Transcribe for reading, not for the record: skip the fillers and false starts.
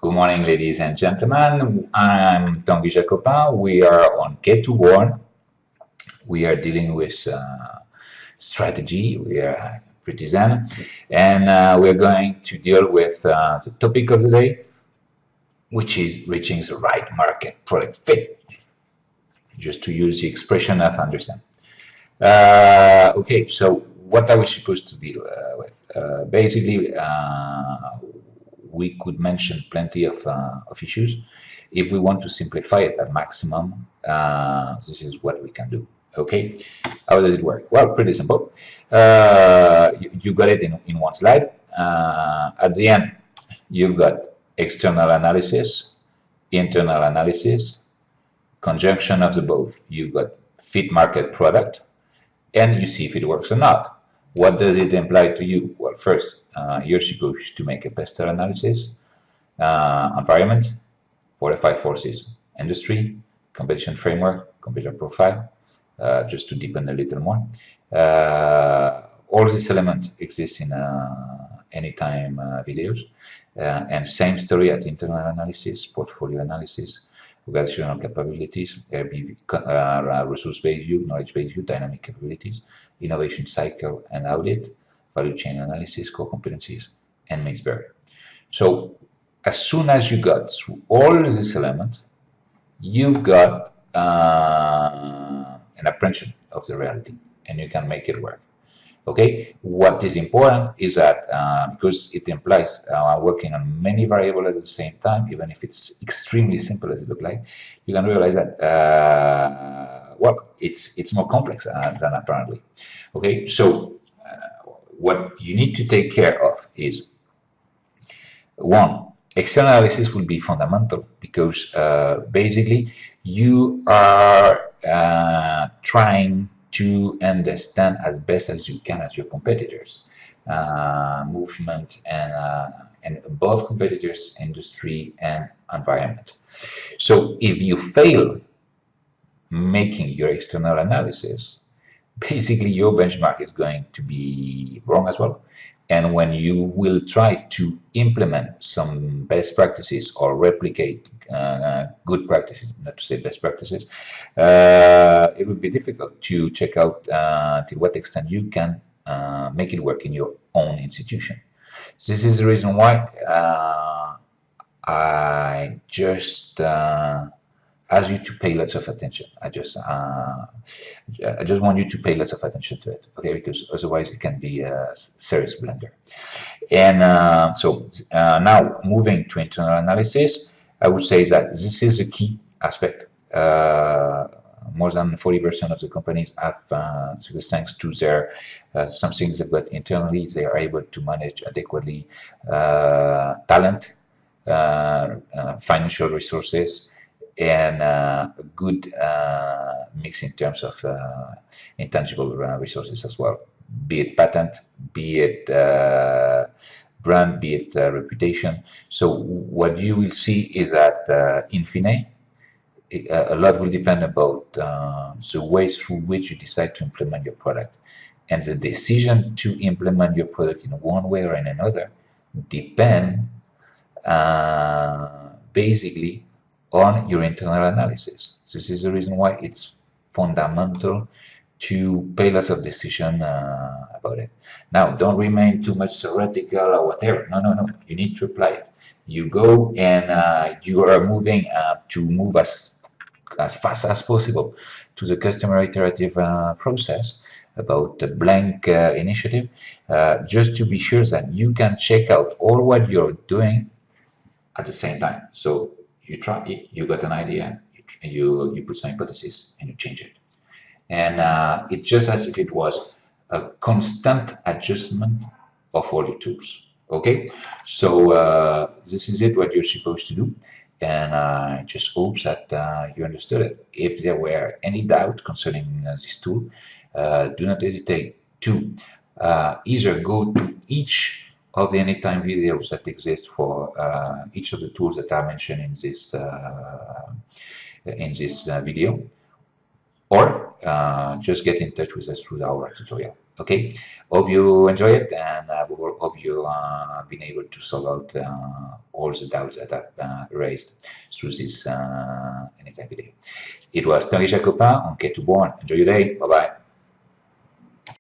Good morning, ladies and gentlemen. I'm Tanguy Jacopin. We are on Get to Warn. We are dealing with strategy. We are pretty zen. And we're going to deal with the topic of the day, which is reaching the right market product fit, just to use the expression of Andreesen. Okay, so what are we supposed to deal with? Basically, we could mention plenty of issues. If we want to simplify it at maximum, this is what we can do. Okay, how does it work? Well, pretty simple. You got it in one slide. At the end, you've got external analysis, internal analysis, conjunction of the both. You've got fit market product, and you see if it works or not. What does it imply to you? Well, first, you're supposed to make a pestle analysis, environment, 45 forces, industry, competition framework, competitor profile, just to deepen a little more. All these elements exist in anytime videos, and same story at internal analysis, portfolio analysis, organizational capabilities, RBV, resource-based view, knowledge-based view, dynamic capabilities, innovation cycle and audit, value chain analysis, core competencies, and mixed bag. So as soon as you got through all these elements, you've got an apprehension of the reality, and you can make it work. Okay, what is important is that because it implies working on many variables at the same time, even if it's extremely simple as it looks like, you can realize that well, it's more complex than apparently. Okay, so what you need to take care of is one, external analysis will be fundamental because basically you are trying to understand as best as you can as your competitors, movement and above competitors, industry and environment. So if you fail making your external analysis, basically your benchmark is going to be wrong as well. And when you will try to implement some best practices or replicate good practices, not to say best practices, it would be difficult to check out to what extent you can make it work in your own institution. This is the reason why I just ask you to pay lots of attention. I just want you to pay lots of attention to it, okay? Because otherwise it can be a serious blunder. And so now moving to internal analysis, I would say that this is a key aspect. More than 40% of the companies have, thanks to their some things they've got internally, they are able to manage adequately talent, financial resources, and a good mix in terms of intangible resources as well, be it patent, be it brand, be it reputation. So what you will see is that in fine, a lot will depend about the way through which you decide to implement your product. And the decision to implement your product in one way or in another depend basically on your internal analysis. This is the reason why it's fundamental to pay lots of decision about it. Now, don't remain too much theoretical or whatever. No. You need to apply it. You go and you are moving to move as fast as possible to the customer iterative process about the blank initiative, just to be sure that you can check out all what you're doing at the same time. So you try it, you got an idea, you put some hypothesis and you change it. And it's just as if it was a constant adjustment of all your tools. Okay, so this is it, what you're supposed to do. And I just hope that you understood it. If there were any doubt concerning this tool, do not hesitate to either go to each of the anytime videos that exist for each of the tools that are mentioned in this video, or just get in touch with us through our tutorial. Okay, hope you enjoy it, and we will hope you been able to solve out all the doubts that I've raised through this anytime video. It was Tanguy Jacopin on K2Born. Enjoy your day. Bye bye.